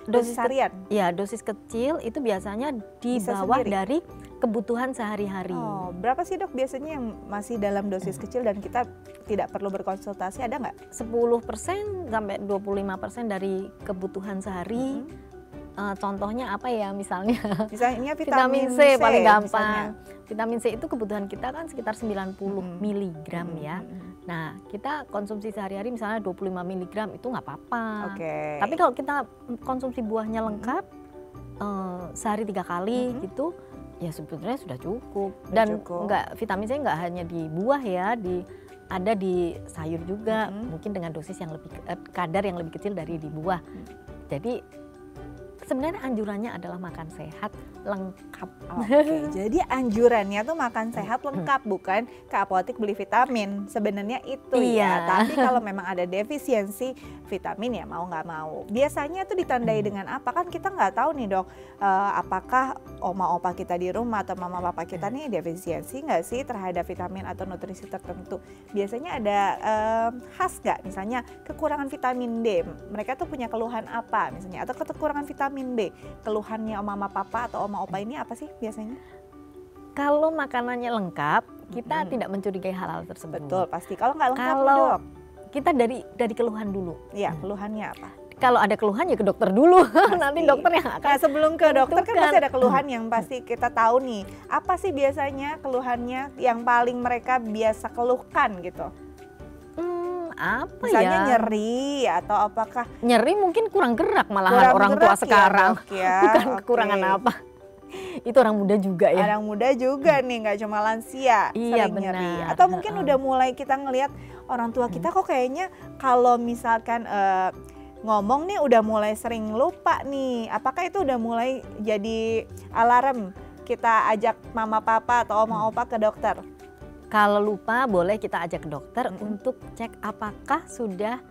Dosis harian? Ya dosis kecil itu biasanya di bawah dari kebutuhan sehari-hari. Oh, berapa sih dok biasanya yang masih dalam dosis kecil dan kita tidak perlu berkonsultasi, ada nggak? 10% sampai 25% dari kebutuhan sehari. Contohnya apa ya, misalnya vitamin C paling gampang. Vitamin C itu kebutuhan kita kan sekitar 90 mg ya. Nah kita konsumsi sehari-hari misalnya 25 mg itu nggak apa-apa. Tapi kalau kita konsumsi buahnya lengkap sehari 3 kali gitu, ya sebetulnya sudah cukup. Dan nggak, vitamin C nggak hanya di buah ya, ada di sayur juga, mungkin dengan dosis yang lebih kadar yang lebih kecil dari di buah. Jadi sebenarnya anjurannya adalah makan sehat lengkap. Jadi anjurannya tuh makan sehat lengkap, bukan ke apotek beli vitamin. Sebenarnya itu ya. Tapi kalau memang ada defisiensi vitamin ya mau nggak mau. Biasanya tuh ditandai dengan apa? Kan kita nggak tahu nih dok, apakah oma opa kita di rumah atau mama papa kita nih defisiensi nggak sih terhadap vitamin atau nutrisi tertentu. Biasanya ada khas nggak? Misalnya kekurangan vitamin D. Mereka tuh punya keluhan apa misalnya? Atau kekurangan vitamin B, keluhannya mama papa atau oma opa ini apa sih biasanya? Kalau makanannya lengkap, kita tidak mencurigai hal-hal tersebut. Betul, pasti. Kalau nggak lengkap, dok, kita dari keluhan dulu. Iya, keluhannya apa? Kalau ada keluhan ya ke dokter dulu. Nanti dokter yang akan. Nah, sebelum ke dokter kan pasti ada keluhan yang pasti kita tahu nih. Apa sih biasanya keluhannya yang paling mereka biasa keluhkan gitu? Apa misalnya ya? Nyeri atau apakah? Nyeri mungkin kurang gerak malahan orang tua sekarang. Bukan kekurangan apa. Itu orang muda juga ya. Orang muda juga nih, nggak cuma lansia sering nyeri. Atau mungkin udah mulai kita ngelihat orang tua kita kok kayaknya kalau misalkan ngomong nih udah mulai sering lupa nih. Apakah itu udah mulai jadi alarm kita ajak mama papa atau oma opa ke dokter? Kalau lupa boleh kita ajak ke dokter untuk cek apakah sudah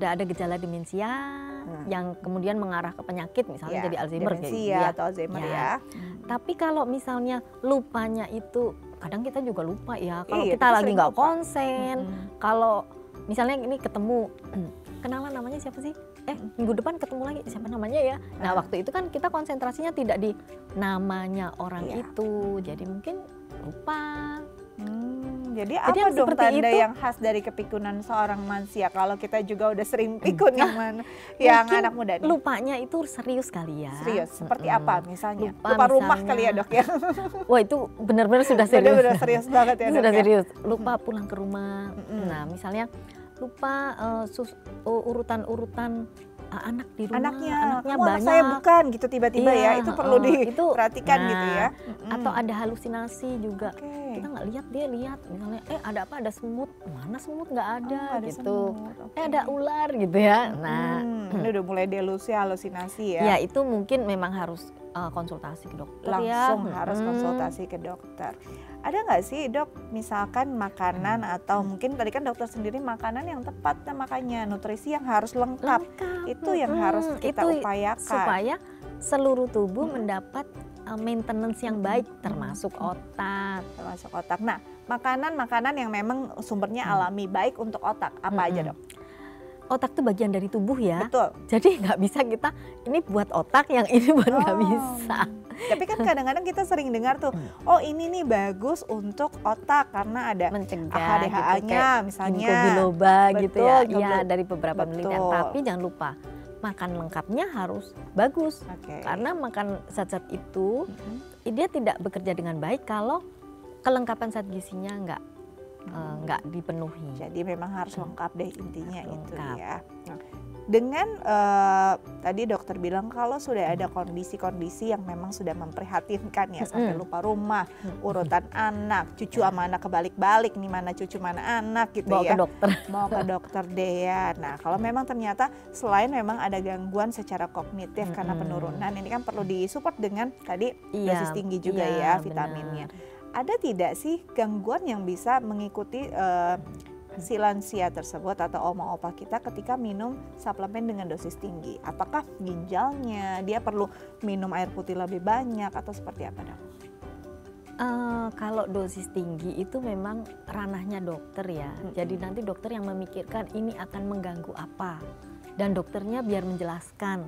ada gejala demensia yang kemudian mengarah ke penyakit, misalnya jadi Alzheimer atau Alzheimer ya. Tapi kalau misalnya lupanya itu kadang kita juga lupa ya, kalau kita lagi nggak konsen, kalau misalnya ini ketemu kenalan namanya siapa sih? Minggu depan ketemu lagi siapa namanya ya? Nah waktu itu kan kita konsentrasinya tidak di namanya orang itu, jadi mungkin lupa. Jadi apa dong tanda yang khas dari kepikunan seorang manusia kalau kita juga udah sering pikun yang mana yang anak muda nih? Lupanya itu serius kali ya. Serius, seperti apa misalnya? Lupa rumah kali ya dok ya? Wah itu benar-benar sudah serius. Benar-benar serius banget ya dok. Sudah serius, lupa pulang ke rumah. Nah misalnya lupa urutan-urutan anak di rumah, anaknya banyak. Saya bukan gitu tiba-tiba ya, itu perlu diperhatikan gitu ya. Atau ada halusinasi juga, kita nggak lihat, dia lihat misalnya ada apa, ada semut, mana semut, nggak ada gitu, ada ular gitu ya. Nah ini udah mulai delusi, halusinasi ya. Ya itu mungkin memang harus konsultasi ke dokter. Langsung harus konsultasi ke dokter. Ada nggak sih dok misalkan makanan atau mungkin tadi kan dokter sendiri makanan yang tepat makanya nutrisi yang harus lengkap. Itu yang harus kita upayakan supaya seluruh tubuh mendapat maintenance yang baik termasuk otak. Nah makanan-makanan yang memang sumbernya alami baik untuk otak apa aja dok? Otak itu bagian dari tubuh ya. Betul. Jadi nggak bisa kita ini buat otak, yang ini buat nggak bisa. Tapi kan kadang-kadang kita sering dengar tuh, oh ini nih bagus untuk otak karena ada mencegah AHDHA-nya gitu, misalnya. Ginkgo biloba gitu ya. Iya dari beberapa penelitian. Tapi jangan lupa makan lengkapnya harus bagus. Karena makan zat-zat itu dia tidak bekerja dengan baik kalau kelengkapan zat gizinya nggak dipenuhi. Jadi memang harus lengkap deh intinya itu ya. Nah, dengan tadi dokter bilang kalau sudah ada kondisi-kondisi yang memang sudah memprihatinkan ya sampai lupa rumah, urutan anak, cucu sama anak kebalik-balik nih mana cucu mana anak gitu Bawa ya. ke dokter. Mau ke dokter deh ya. Nah kalau memang ternyata selain memang ada gangguan secara kognitif karena penurunan, ini kan perlu disupport dengan tadi dosis tinggi juga ya vitaminnya. Ada tidak sih gangguan yang bisa mengikuti si lansia tersebut atau oma opa kita ketika minum suplemen dengan dosis tinggi? Apakah ginjalnya dia perlu minum air putih lebih banyak atau seperti apa dok? Kalau dosis tinggi itu memang ranahnya dokter ya. Jadi nanti dokter yang memikirkan ini akan mengganggu apa dan dokternya biar menjelaskan.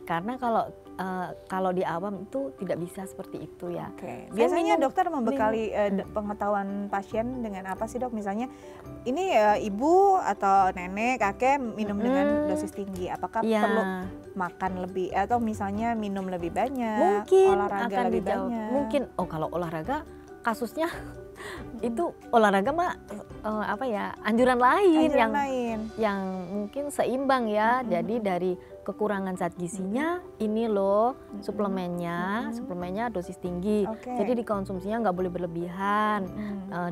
Karena kalau di awam itu tidak bisa seperti itu ya. Biasanya dokter membekali pengetahuan pasien dengan apa sih dok? Misalnya ini ibu atau nenek, kakek minum dengan dosis tinggi. Apakah perlu makan lebih atau misalnya minum lebih banyak? Mungkin olahraga akan lebih dijawab. banyak. Mungkin kalau olahraga kasusnya itu olahraga mah anjuran lain yang mungkin seimbang ya. Jadi dari kekurangan zat gizinya ini loh suplemennya dosis tinggi. Jadi dikonsumsinya nggak boleh berlebihan.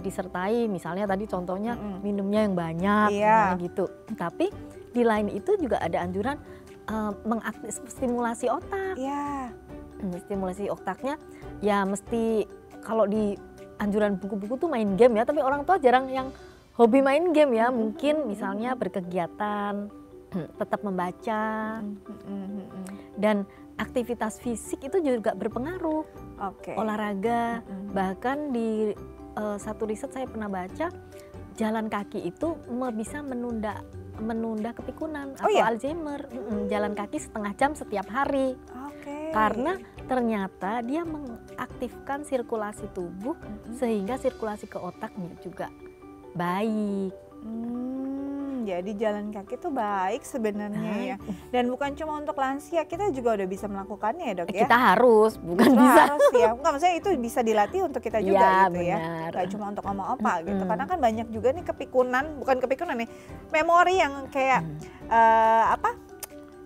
Disertai misalnya tadi contohnya minumnya yang banyak misalnya gitu. Tapi di lain itu juga ada anjuran stimulasi otak. Stimulasi otaknya ya mesti kalau di anjuran buku-buku tuh main game ya, tapi orang tua jarang yang hobi main game ya. Mungkin misalnya berkegiatan, tetap membaca, dan aktivitas fisik itu juga berpengaruh. Olahraga, bahkan di satu riset saya pernah baca, jalan kaki itu bisa menunda kepikunan atau Alzheimer. Jalan kaki setengah jam setiap hari. Karena ternyata dia mengaktifkan sirkulasi tubuh sehingga sirkulasi ke otaknya juga baik. Jadi jalan kaki itu baik sebenarnya ya. Dan bukan cuma untuk lansia, kita juga udah bisa melakukannya ya dok ya. Kita harus, bukan bisa. Harus ya. Enggak, maksudnya itu bisa dilatih untuk kita juga gitu ya. Gak cuma untuk oma opa gitu. Karena kan banyak juga nih bukan kepikunan nih, memori yang kayak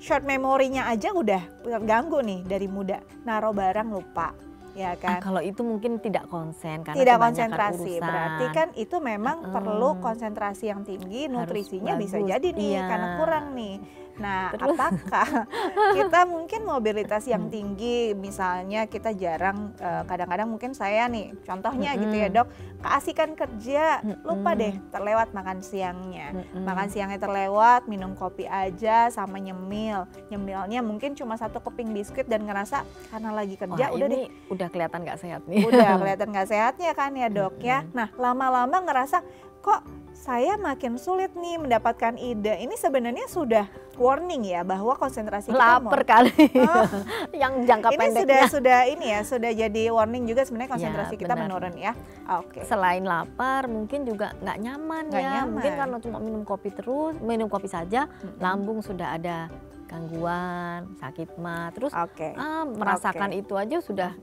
short memorinya aja udah ganggu nih dari muda. Naruh barang lupa. Ya kan? Kalau itu mungkin tidak konsen karena tidak konsentrasi urusan. Berarti kan itu memang perlu konsentrasi yang tinggi, nutrisinya bisa jadi nih karena kurang nih. Nah, apakah kita mungkin mobilitas yang tinggi, misalnya kita jarang, kadang-kadang mungkin saya nih, contohnya gitu ya dok, keasikan kerja, lupa deh terlewat makan siangnya. Makan siangnya terlewat, minum kopi aja sama nyemilnya mungkin cuma 1 keping biskuit dan ngerasa karena lagi kerja udah kelihatan nggak sehat nih. Udah kelihatan nggak sehatnya kan ya dok ya. Nah lama-lama ngerasa kok saya makin sulit nih mendapatkan ide. Ini sebenarnya sudah warning ya bahwa konsentrasi kita lapar kali. Yang jangka ini pendeknya. sudah jadi warning juga sebenarnya konsentrasi Ya, kita benar. menurun ya. Oke. Selain lapar, mungkin juga nggak nyaman Nggak ya. nyaman. Mungkin karena cuma minum kopi saja, lambung sudah ada gangguan, sakit mah. Terus Oke. merasakan itu aja sudah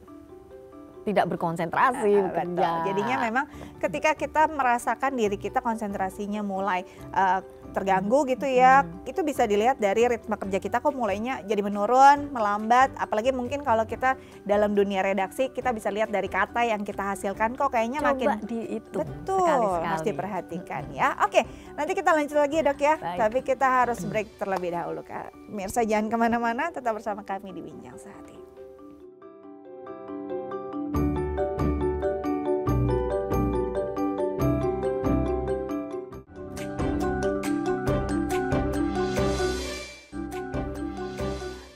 tidak berkonsentrasi bekerja. Betul. Jadinya memang ketika kita merasakan diri kita konsentrasinya mulai terganggu gitu ya, itu bisa dilihat dari ritme kerja kita kok mulainya jadi menurun, melambat. Apalagi mungkin kalau kita dalam dunia redaksi, kita bisa lihat dari kata yang kita hasilkan kok kayaknya Coba makin dihitung betul, sekali-sekali. harus diperhatikan ya. Oke, nanti kita lanjut lagi ya dok ya. Baik. Tapi kita harus break terlebih dahulu Kak. Mirsa jangan kemana-mana, tetap bersama kami di Bincang Sehati.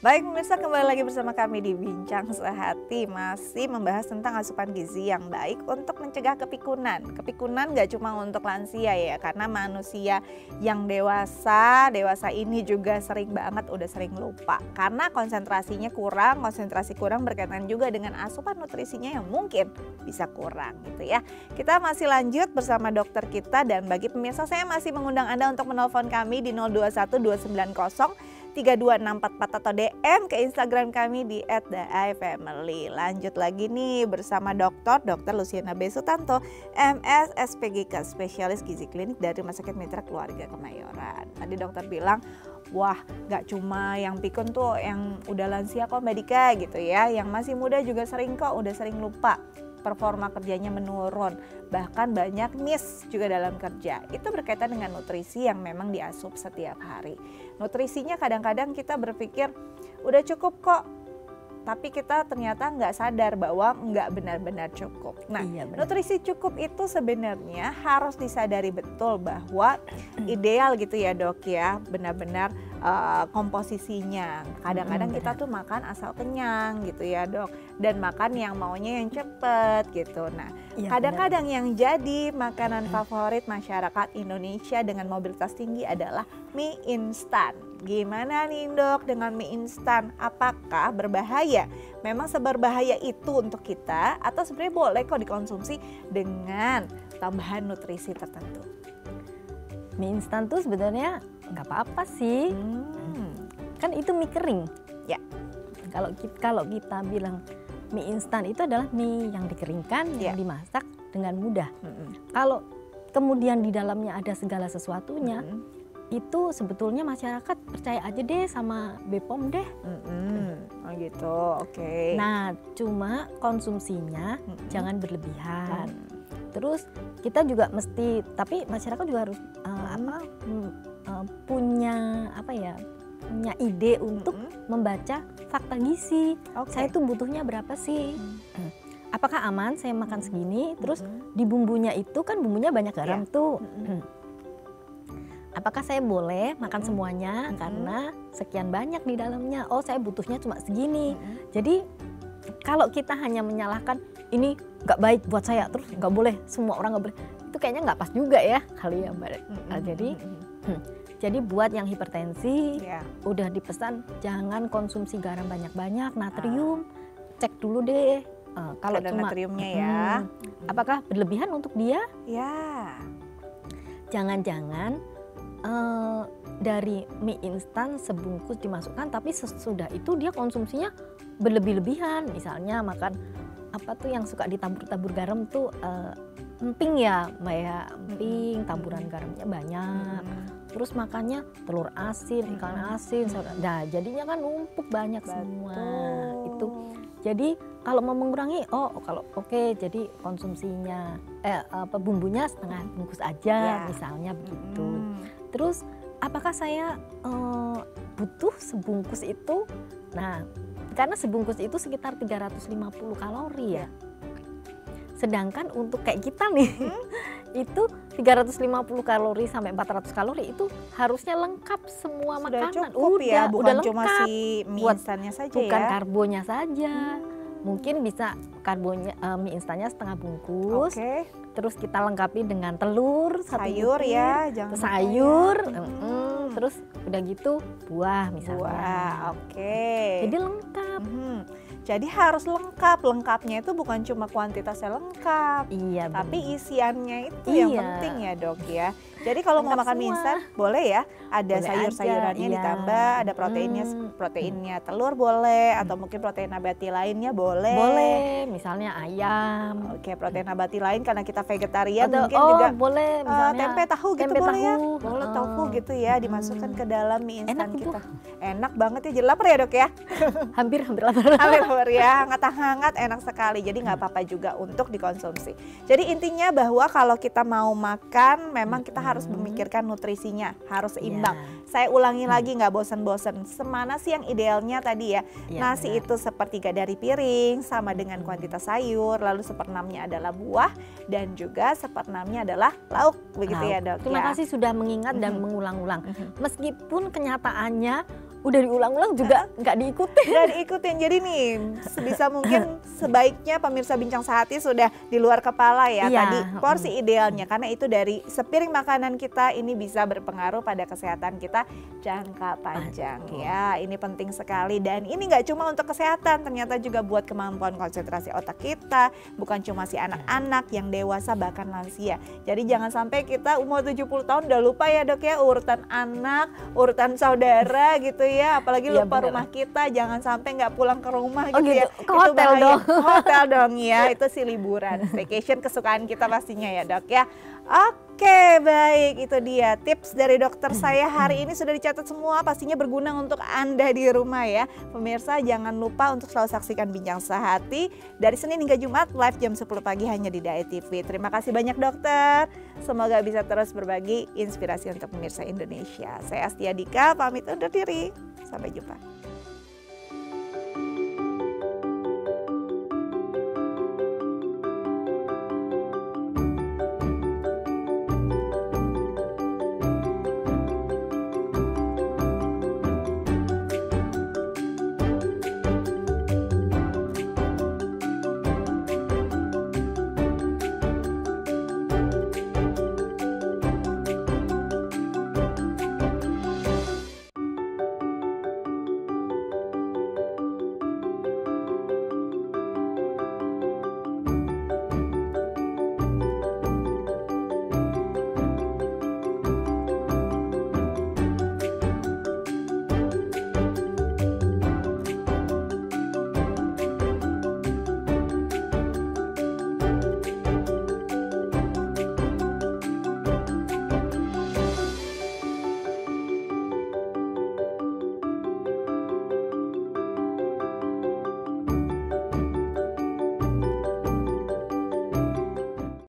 Baik pemirsa, kembali lagi bersama kami di Bincang Sehati, masih membahas tentang asupan gizi yang baik untuk mencegah kepikunan. Kepikunan gak cuma untuk lansia ya, karena manusia yang dewasa ini juga sering banget udah sering lupa. Karena konsentrasi kurang berkaitan juga dengan asupan nutrisinya yang mungkin bisa kurang gitu ya. Kita masih lanjut bersama dokter kita, dan bagi pemirsa saya masih mengundang Anda untuk menelpon kami di 021 290 3264 atau DM ke Instagram kami di @daifamily. Lanjut lagi nih bersama Dr. Luciana B. Sutanto, MS SPGK, spesialis gizi klinik dari Rumah Sakit Mitra Keluarga Kemayoran. Tadi dokter bilang, wah gak cuma yang pikun tuh yang udah lansia kok Mbak Dika gitu ya, yang masih muda juga udah sering lupa. Performa kerjanya menurun, bahkan banyak miss juga dalam kerja. Itu berkaitan dengan nutrisi yang memang diasup setiap hari. Nutrisinya kadang-kadang kita berpikir udah cukup kok, tapi kita ternyata nggak sadar bahwa nggak benar-benar cukup. Nah, Iya, benar. nutrisi cukup itu sebenarnya harus disadari betul bahwa ideal gitu ya dok ya, benar-benar komposisinya. Kadang-kadang kita tuh makan asal kenyang gitu ya dok, dan makan yang maunya yang cepet gitu. Nah, Iya, kadang-kadang yang jadi makanan favorit masyarakat Indonesia dengan mobilitas tinggi adalah mie instan. Gimana nih dok dengan mie instan? Apakah berbahaya? Memang seberbahaya itu untuk kita atau sebenarnya boleh kok dikonsumsi dengan tambahan nutrisi tertentu? Mie instan tuh sebenarnya nggak apa-apa sih. Kan itu mie kering. Ya. Kalau kita bilang mie instan itu adalah mie yang dikeringkan, yang dimasak dengan mudah. Kalau kemudian di dalamnya ada segala sesuatunya, itu sebetulnya masyarakat percaya aja deh sama BPOM deh. Oh gitu, oke. Nah, cuma konsumsinya jangan berlebihan. Terus kita juga mesti, tapi masyarakat juga harus punya ide untuk membaca fakta gizi. Saya tuh butuhnya berapa sih? Apakah aman saya makan segini? Terus di bumbunya itu kan bumbunya banyak garam tuh. Apakah saya boleh makan semuanya karena sekian banyak di dalamnya? Oh, saya butuhnya cuma segini. Jadi kalau kita hanya menyalahkan ini nggak baik buat saya, terus nggak boleh, semua orang nggak boleh, itu kayaknya nggak pas juga ya kali ya Mbak. Jadi buat yang hipertensi, udah dipesan jangan konsumsi garam banyak-banyak, natrium, cek dulu deh. Kalau cuma natriumnya ya. Apakah berlebihan untuk dia? Ya. Jangan-jangan dari mie instan sebungkus dimasukkan, tapi sesudah itu dia konsumsinya berlebih-lebihan. Misalnya makan apa tuh yang suka ditabur-tabur garam tuh, emping ya Mbak ya, emping taburan garamnya banyak. Terus makannya telur asin, ikan asin, nah jadinya kan numpuk banyak semua. Itu jadi kalau mau mengurangi, jadi konsumsinya bumbunya setengah bungkus aja, misalnya begitu. Terus apakah saya butuh sebungkus itu? Nah, karena sebungkus itu sekitar 350 kalori ya. Sedangkan untuk kayak kita nih, itu 350 kalori sampai 400 kalori itu harusnya lengkap semua sudah makanan. Cukup ya, bukan udah cuma lengkap. si mie instannya saja bukan ya. karbonya saja. mungkin bisa karbonya mie instannya setengah bungkus. Oke. Terus kita lengkapi dengan telur, satu Sayur butir, ya, jangan terus lupa ya. sayur, terus udah gitu buah misalnya. Buah, oke. Jadi lengkap. Jadi harus lengkap. Lengkapnya itu bukan cuma kuantitasnya lengkap, Iya, tapi benar. isiannya itu yang Iya. penting ya dok ya. Jadi kalau mau Lengkap makan mie semua. instan boleh ya, ada Boleh sayur-sayurannya aja, iya. ditambah, ada proteinnya telur boleh, atau mungkin protein nabati lainnya boleh. Boleh, misalnya ayam. Oke, protein nabati lain karena kita vegetarian Atau- mungkin oh, juga boleh misalnya tempe tahu gitu tempe boleh ya. tahu. Boleh tofu gitu ya dimasukkan ke dalam mie instan Enak itu. kita. Enak banget ya, jadi lapar ya dok ya. Hampir lapar. Hamil ya, hangat-hangat enak sekali. Jadi nggak apa-apa juga untuk dikonsumsi. Jadi intinya bahwa kalau kita mau makan, memang kita harus memikirkan nutrisinya, harus seimbang. Iya. Saya ulangi lagi, nggak bosan-bosan. Semana sih yang idealnya tadi ya, Iya, nasi benar. itu sepertiga dari piring sama dengan kuantitas sayur, lalu seperenamnya adalah buah dan juga seperenamnya adalah lauk, begitu ya dok. Terima ya. kasih sudah mengingat dan mengulang-ulang. Meskipun kenyataannya udah diulang-ulang juga nggak diikuti. Dan ikutin, jadi nih sebisa mungkin sebaiknya pemirsa Bincang Sehati sudah di luar kepala ya. Iya, Tadi porsi idealnya, karena itu dari sepiring makanan kita ini bisa berpengaruh pada kesehatan kita jangka panjang. Betul. Ya, ini penting sekali dan ini nggak cuma untuk kesehatan, ternyata juga buat kemampuan konsentrasi otak kita, bukan cuma si anak-anak, yang dewasa bahkan lansia. Jadi jangan sampai kita umur 70 tahun udah lupa ya dok ya, urutan anak, urutan saudara gitu ya, apalagi Iya, lupa bener. rumah kita, jangan sampai nggak pulang ke rumah Oh, gitu gitu. ya. Ke hotel bahaya. dong. Hotel dong ya, itu sih liburan, staycation kesukaan kita pastinya ya dok ya. Oke, baik, itu dia tips dari dokter saya hari ini sudah dicatat semua, pastinya berguna untuk Anda di rumah ya. Pemirsa jangan lupa untuk selalu saksikan Bincang Sehati dari Senin hingga Jumat live jam 10 pagi hanya di DAI TV. Terima kasih banyak dokter, semoga bisa terus berbagi inspirasi untuk pemirsa Indonesia. Saya Astia Dika, pamit undur diri, sampai jumpa.